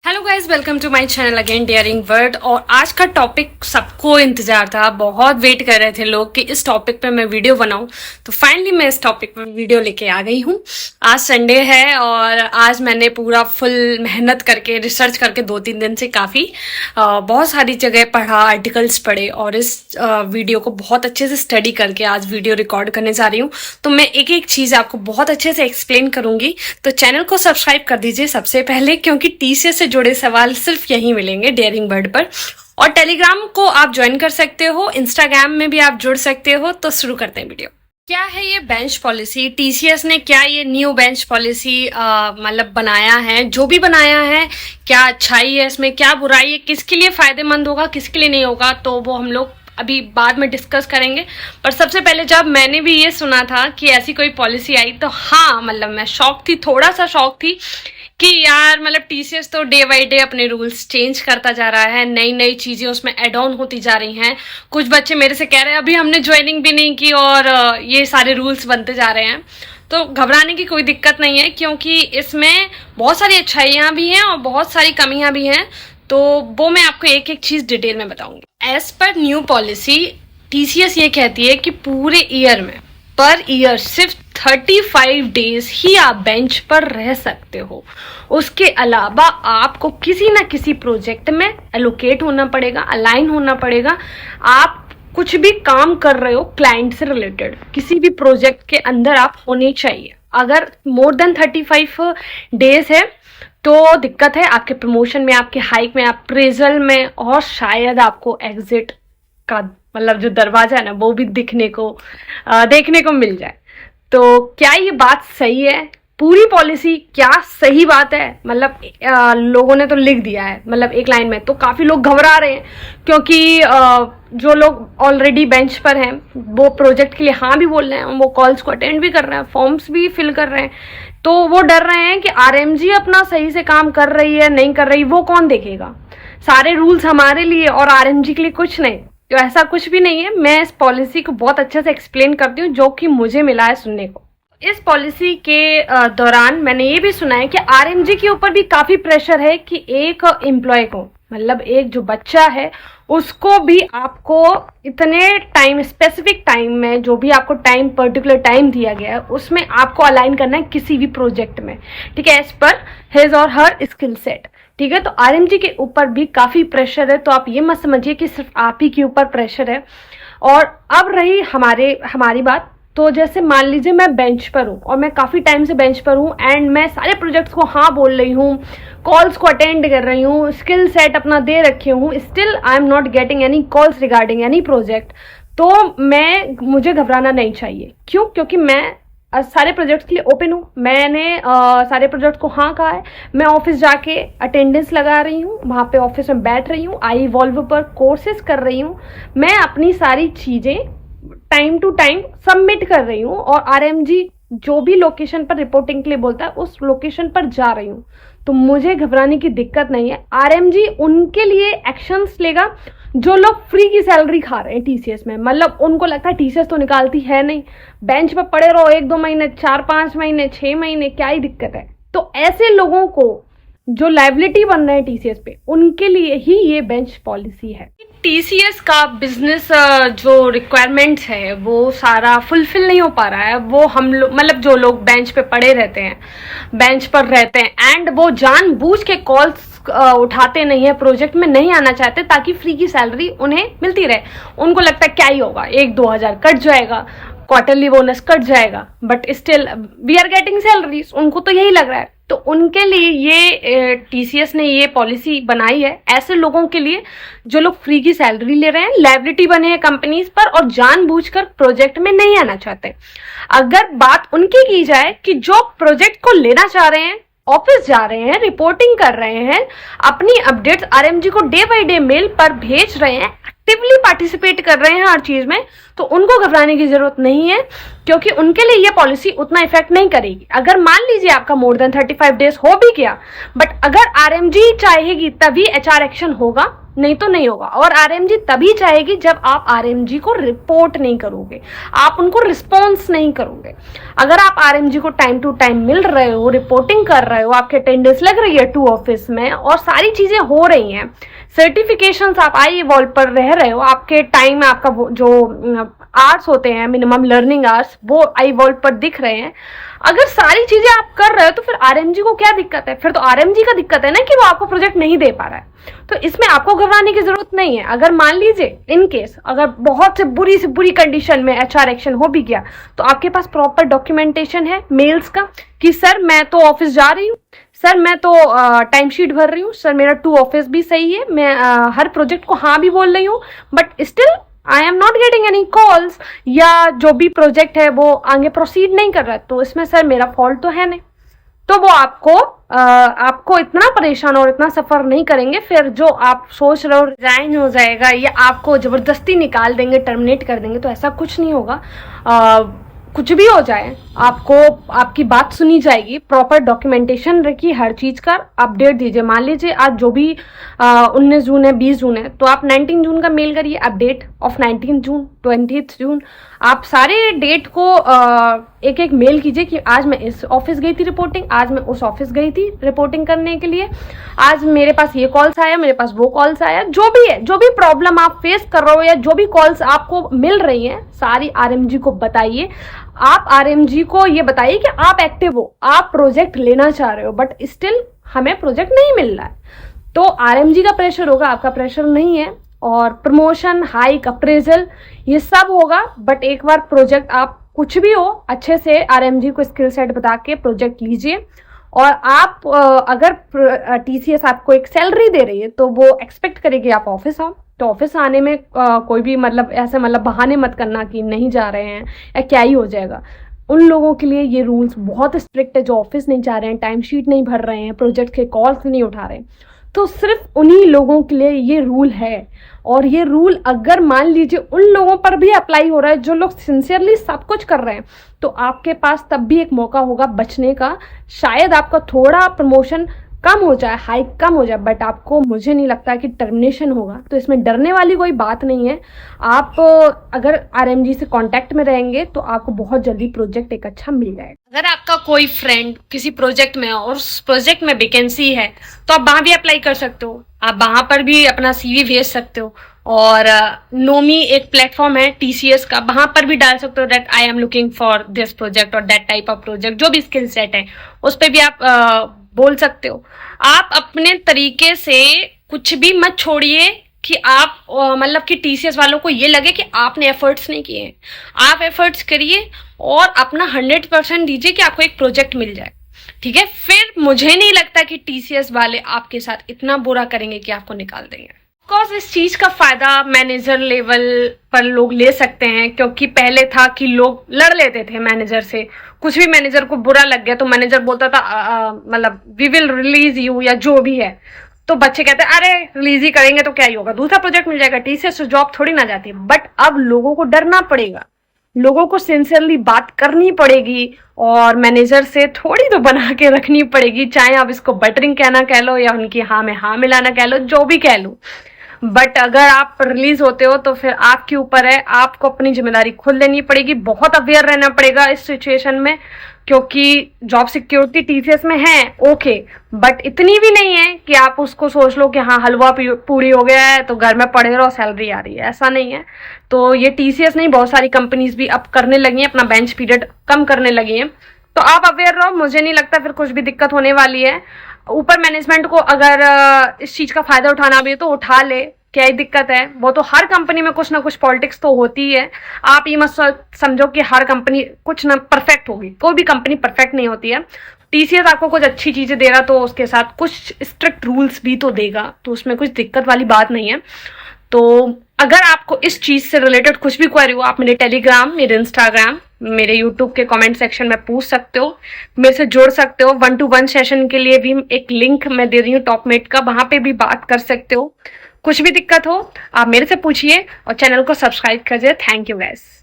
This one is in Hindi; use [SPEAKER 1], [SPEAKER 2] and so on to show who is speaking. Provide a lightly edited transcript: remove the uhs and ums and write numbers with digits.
[SPEAKER 1] Hello guys, welcome to my channel again daring word. और आज का टॉपिक सबको इंतजार था, बहुत वेट कर रहे थे लोग कि इस टॉपिक पे मैं वीडियो बनाऊं। तो फाइनली मैं इस टॉपिक पे वीडियो लेके आ गई हूं। आज संडे है और आज मैंने पूरा फुल मेहनत करके रिसर्च करके 2-3 दिन से काफ़ी बहुत सारी जगह पढ़ा, आर्टिकल्स पढ़े और इस वीडियो को बहुत अच्छे से स्टडी करके आज वीडियो रिकॉर्ड करने जा रही हूँ। तो मैं एक एक चीज़ आपको बहुत अच्छे से एक्सप्लेन करूंगी। तो चैनल को सब्सक्राइब कर दीजिए सबसे पहले, क्योंकि टीसीएस से जुड़े सवाल सिर्फ यहीं मिलेंगे डेयरिंग वर्ड पर। और टेलीग्राम को आप ज्वाइन कर सकते हो, इंस्टाग्राम में भी आप जुड़ सकते हो। तो शुरू करते हैं वीडियो। क्या है ये बेंच पॉलिसी? टीसीएस ने क्या ये न्यू बेंच पॉलिसी मतलब बनाया है? जो भी बनाया है, क्या अच्छाई है इसमें, क्या बुराई है, किसके लिए फायदेमंद होगा, किसके लिए नहीं होगा, तो वो हम लोग अभी बाद में डिस्कस करेंगे। पर सबसे पहले जब मैंने भी ये सुना था कि ऐसी कोई पॉलिसी आई, तो हाँ मतलब मैं शॉक थी, थोड़ा सा शॉक थी कि यार मतलब टीसीएस तो डे बाई डे अपने रूल्स चेंज करता जा रहा है, नई नई चीजें उसमें एड ऑन होती जा रही हैं। कुछ बच्चे मेरे से कह रहे हैं अभी हमने ज्वाइनिंग भी नहीं की और ये सारे रूल्स बनते जा रहे हैं। तो घबराने की कोई दिक्कत नहीं है, क्योंकि इसमें बहुत सारी अच्छाइयाँ भी हैं और बहुत सारी कमियाँ भी हैं। तो वो मैं आपको एक एक चीज डिटेल में बताऊंगी। As per new policy TCS ये कहती है कि पूरे ईयर में पर ईयर सिर्फ 35 डेज ही आप बेंच पर रह सकते हो। उसके अलावा आपको किसी ना किसी प्रोजेक्ट में एलोकेट होना पड़ेगा, अलाइन होना पड़ेगा। आप कुछ भी काम कर रहे हो क्लाइंट से रिलेटेड, किसी भी प्रोजेक्ट के अंदर आप होने चाहिए। अगर मोर देन 35 डेज है तो दिक्कत है आपके प्रमोशन में, आपके हाइक में, अप्रेजल में, और शायद आपको एग्जिट का मतलब जो दरवाजा है ना वो भी देखने को मिल जाए। तो क्या ये बात सही है? पूरी पॉलिसी क्या सही बात है? मतलब लोगों ने तो लिख दिया है मतलब एक लाइन में, तो काफी लोग घबरा रहे हैं, क्योंकि जो लोग ऑलरेडी बेंच पर हैं वो प्रोजेक्ट के लिए हाँ भी बोल रहे हैं, वो कॉल्स को अटेंड भी कर रहे हैं, फॉर्म्स भी फिल कर रहे हैं। तो वो डर रहे हैं कि आरएमजी अपना सही से काम कर रही है नहीं कर रही, वो कौन देखेगा? सारे रूल्स हमारे लिए और आरएमजी के लिए कुछ नहीं। तो ऐसा कुछ भी नहीं है। मैं इस पॉलिसी को बहुत अच्छे से एक्सप्लेन करती हूँ, जो कि मुझे मिला है सुनने को। इस पॉलिसी के दौरान मैंने ये भी सुना है कि आरएमजी के ऊपर भी काफी प्रेशर है कि एक एम्प्लॉय को, मतलब एक जो बच्चा है उसको भी आपको इतने टाइम, स्पेसिफिक टाइम में, जो भी आपको टाइम, पर्टिकुलर टाइम दिया गया है, उसमें आपको अलाइन करना है किसी भी प्रोजेक्ट में, ठीक है, एज पर हिज और हर स्किल सेट, ठीक है। तो आरएमजी के ऊपर भी काफी प्रेशर है। तो आप ये मत समझिए कि सिर्फ आप ही के ऊपर प्रेशर है। और अब रही हमारी बात, तो जैसे मान लीजिए मैं बेंच पर हूँ और मैं काफी टाइम से बेंच पर हूँ एंड मैं सारे प्रोजेक्ट्स को हाँ बोल रही हूँ, कॉल्स को अटेंड कर रही हूँ, स्किल सेट अपना दे रखी हूँ, still I am not getting any calls regarding any project. तो मुझे घबराना नहीं चाहिए। क्यों? क्योंकि मैं सारे प्रोजेक्ट्स के लिए ओपन हूँ। मैंने सारे प्रोजेक्ट को हाँ कहा है। मैं ऑफिस जाके अटेंडेंस लगा रही हूँ, वहाँ पे ऑफिस में बैठ रही हूँ, आई इवॉल्व पर कोर्सेज कर रही हूँ, मैं अपनी सारी चीजें टाइम टू टाइम सबमिट कर रही हूँ और आरएमजी जो भी लोकेशन पर रिपोर्टिंग के लिए बोलता है उस लोकेशन पर जा रही हूँ। तो मुझे घबराने की दिक्कत नहीं है। आरएमजी उनके लिए एक्शंस लेगा जो लोग फ्री की सैलरी खा रहे हैं टीसीएस में। मतलब उनको लगता है टीसीएस तो निकालती है नहीं, बेंच पर पड़े रहो 1-2 महीने, 4-5 महीने, 6 महीने, क्या ही दिक्कत है। तो ऐसे लोगों को जो लायबिलिटी बन रहे हैं टीसीएस पे, उनके लिए ही ये बेंच पॉलिसी है। टीसीएस का बिजनेस जो रिक्वायरमेंट्स है वो सारा फुलफिल नहीं हो पा रहा है। वो हम लोग मतलब जो लोग बेंच पे पड़े रहते हैं, बेंच पर रहते हैं एंड वो जानबूझ के कॉल्स उठाते नहीं है, प्रोजेक्ट में नहीं आना चाहते ताकि फ्री की सैलरी उन्हें मिलती रहे। उनको लगता है क्या ही होगा, 1-2 हजार कट जाएगा, क्वार्टरली बोनस कट जाएगा, but still we are getting salary. उनको तो यही लग रहा है। तो उनके लिए ये टीसीएस ने ये पॉलिसी बनाई है, ऐसे लोगों के लिए जो लोग फ्री की सैलरी ले रहे हैं, लायबिलिटी बने हैं कंपनीज पर और जानबूझकर प्रोजेक्ट में नहीं आना चाहते। अगर बात उनकी की जाए कि जो प्रोजेक्ट को लेना चाह रहे हैं, ऑफिस जा रहे हैं, रिपोर्टिंग कर रहे हैं, अपनी अपडेट्स आरएमजी को डे बाय डे मेल पर भेज रहे हैं, एक्टिवली पार्टिसिपेट कर रहे हैं हर चीज में, तो उनको घबराने की जरूरत नहीं है, क्योंकि उनके लिए ये पॉलिसी उतना इफेक्ट नहीं करेगी। अगर मान लीजिए आपका मोर देन 35 डेज हो भी गया, बट अगर आरएमजी चाहेगी तभी एचआर एक्शन होगा, नहीं तो नहीं होगा। और आरएमजी तभी चाहेगी जब आप आरएमजी को रिपोर्ट नहीं करोगे, आप उनको रिस्पॉन्स नहीं करोगे। अगर आप आरएमजी को टाइम टू टाइम मिल रहे हो, रिपोर्टिंग कर रहे हो, आपके अटेंडेंस लग रही है 2 ऑफिस में और सारी चीजें हो रही हैं, सर्टिफिकेशंस आप iEvolve पर रह रहे हो, आपके टाइम में आपका जो आवर्स होते हैं मिनिमम लर्निंग आवर्स वो iEvolve पर दिख रहे हैं, अगर सारी चीजें आप कर रहे हो तो फिर आरएमजी को क्या दिक्कत है? फिर तो आरएमजी का दिक्कत है ना कि वो आपको प्रोजेक्ट नहीं दे पा रहा है। तो इसमें आपको घबराने की जरूरत नहीं है। अगर मान लीजिए इन केस अगर बहुत से बुरी कंडीशन में एचआर एक्शन हो भी गया तो आपके पास प्रॉपर डॉक्यूमेंटेशन है मेल्स का कि सर मैं तो ऑफिस जा रही हूँ, सर मैं तो टाइम शीट भर रही हूँ, सर मेरा 2 ऑफिस भी सही है, मैं हर प्रोजेक्ट को हाँ भी बोल रही हूँ, but still I am not getting any calls, या जो भी प्रोजेक्ट है वो आगे प्रोसीड नहीं कर रहा है, तो इसमें सर मेरा फॉल्ट तो है नहीं। तो वो आपको इतना परेशान और इतना सफर नहीं करेंगे। फिर जो आप सोच रहे हो रिजाइन हो जाएगा या आपको जबरदस्ती निकाल देंगे, टर्मिनेट कर देंगे, तो ऐसा कुछ नहीं होगा। कुछ भी हो जाए आपको आपकी बात सुनी जाएगी, प्रॉपर डॉक्यूमेंटेशन रखिए, हर चीज का अपडेट दीजिए। मान लीजिए आज जो भी 19 जून है, 20 जून है, तो आप 19 जून का मेल करिए अपडेट ऑफ 19 जून, 20 जून, आप सारे डेट को एक एक मेल कीजिए कि आज मैं इस ऑफिस गई थी रिपोर्टिंग, आज मैं उस ऑफिस गई थी रिपोर्टिंग करने के लिए, आज मेरे पास ये कॉल्स आया, मेरे पास वो कॉल्स आया, जो भी है, जो भी प्रॉब्लम आप फेस कर रहे हो या जो भी कॉल्स आपको मिल रही हैं सारी आरएमजी को बताइए। आप आरएमजी को ये बताइए कि आप एक्टिव हो, आप प्रोजेक्ट लेना चाह रहे हो, बट स्टिल हमें प्रोजेक्ट नहीं मिल रहा है। तो आरएमजी का प्रेशर होगा, आपका प्रेशर नहीं है। और प्रमोशन, हाइक, अप्रेजल ये सब होगा, बट एक बार प्रोजेक्ट आप कुछ भी हो अच्छे से आरएमजी को स्किल सेट बता के प्रोजेक्ट लीजिए। और आप अगर टीसीएस आपको एक सैलरी दे रही है तो वो एक्सपेक्ट करेगी आप ऑफिस आओ। तो ऑफिस आने में कोई भी ऐसे बहाने मत करना कि नहीं जा रहे हैं या क्या ही हो जाएगा। उन लोगों के लिए ये रूल्स बहुत स्ट्रिक्ट है जो ऑफिस नहीं जा रहे हैं, टाइम शीट नहीं भर रहे हैं, प्रोजेक्ट के कॉल्स नहीं उठा रहे हैं। तो सिर्फ उन्हीं लोगों के लिए ये रूल है। और ये रूल अगर मान लीजिए उन लोगों पर भी अप्लाई हो रहा है जो लोग सिंसियरली सब कुछ कर रहे हैं, तो आपके पास तब भी एक मौका होगा बचने का। शायद आपका थोड़ा प्रमोशन कम हो जाए, हाइक कम हो जाए, बट आपको, मुझे नहीं लगता कि टर्मिनेशन होगा। तो इसमें डरने वाली कोई बात नहीं है। आप अगर आरएमजी से कांटेक्ट में रहेंगे तो आपको बहुत जल्दी प्रोजेक्ट एक अच्छा मिल जाएगा। अगर आपका कोई फ्रेंड किसी प्रोजेक्ट में और उस प्रोजेक्ट में वैकेंसी है तो आप वहां भी अप्लाई कर सकते हो, आप वहां पर भी अपना सीवी भेज सकते हो। और नोमी एक प्लेटफॉर्म है टीसीएस का, वहां पर भी डाल सकते हो that I am looking for this project और दैट टाइप ऑफ प्रोजेक्ट, जो भी स्किल सेट है उस पर भी आप बोल सकते हो। आप अपने तरीके से कुछ भी मत छोड़िए कि आप कि टीसीएस वालों को ये लगे कि आपने एफर्ट्स नहीं किए। आप एफर्ट्स करिए और अपना 100% दीजिए कि आपको एक प्रोजेक्ट मिल जाए, ठीक है। फिर मुझे नहीं लगता कि टीसीएस वाले आपके साथ इतना बुरा करेंगे कि आपको निकाल देंगे। ऑफकोर्स इस चीज का फायदा मैनेजर लेवल पर लोग ले सकते हैं, क्योंकि पहले था कि लोग लड़ लेते थे मैनेजर से। कुछ भी मैनेजर को बुरा लग गया तो मैनेजर बोलता था वी विल रिलीज यू या जो भी है, तो बच्चे कहते हैं अरे रिलीज ही करेंगे तो क्या ही होगा, दूसरा प्रोजेक्ट मिल जाएगा, टीसीएस से जॉब थोड़ी ना जाती। बट अब लोगों को डरना पड़ेगा, लोगों को सिंसियरली बात करनी पड़ेगी और मैनेजर से थोड़ी तो बना के रखनी पड़ेगी, चाहे आप इसको बटरिंग कहना कह लो या उनकी हाँ में हाँ मिलाना कह लो, जो भी कह लो। बट अगर आप रिलीज होते हो तो फिर आपके ऊपर है, आपको अपनी जिम्मेदारी खुद लेनी पड़ेगी। बहुत अवेयर रहना पड़ेगा इस सिचुएशन में, क्योंकि जॉब सिक्योरिटी टीसीएस में है ओके, बट इतनी भी नहीं है कि आप उसको सोच लो कि हाँ हलवा पूरी हो गया है तो घर में पड़े रहो सैलरी आ रही है, ऐसा नहीं है। तो ये टीसीएस नहीं, बहुत सारी कंपनीज भी अब करने लगी हैं, अपना बेंच पीरियड कम करने लगी हैं। तो आप अवेयर रहो, मुझे नहीं लगता फिर कुछ भी दिक्कत होने वाली है। ऊपर मैनेजमेंट को अगर इस चीज का फायदा उठाना भी है तो उठा ले, क्या ही दिक्कत है। वो तो हर कंपनी में कुछ ना कुछ पॉलिटिक्स तो होती है। आप ये मत समझो कि हर कंपनी कुछ ना परफेक्ट होगी, कोई भी कंपनी परफेक्ट नहीं होती है। टीसीएस आपको कुछ अच्छी चीजें दे रहा तो उसके साथ कुछ स्ट्रिक्ट रूल्स भी तो देगा, तो उसमें कुछ दिक्कत वाली बात नहीं है। तो अगर आपको इस चीज से रिलेटेड कुछ भी क्वेरी हो, आप मेरे टेलीग्राम, मेरे इंस्टाग्राम, मेरे यूट्यूब के कमेंट सेक्शन में पूछ सकते हो, मेरे से जुड़ सकते हो। 1-to-1 सेशन के लिए भी एक लिंक मैं दे रही हूँ टॉपमेट का, वहां पे भी बात कर सकते हो। कुछ भी दिक्कत हो आप मेरे से पूछिए और चैनल को सब्सक्राइब कर दीजिए। Thank you guys.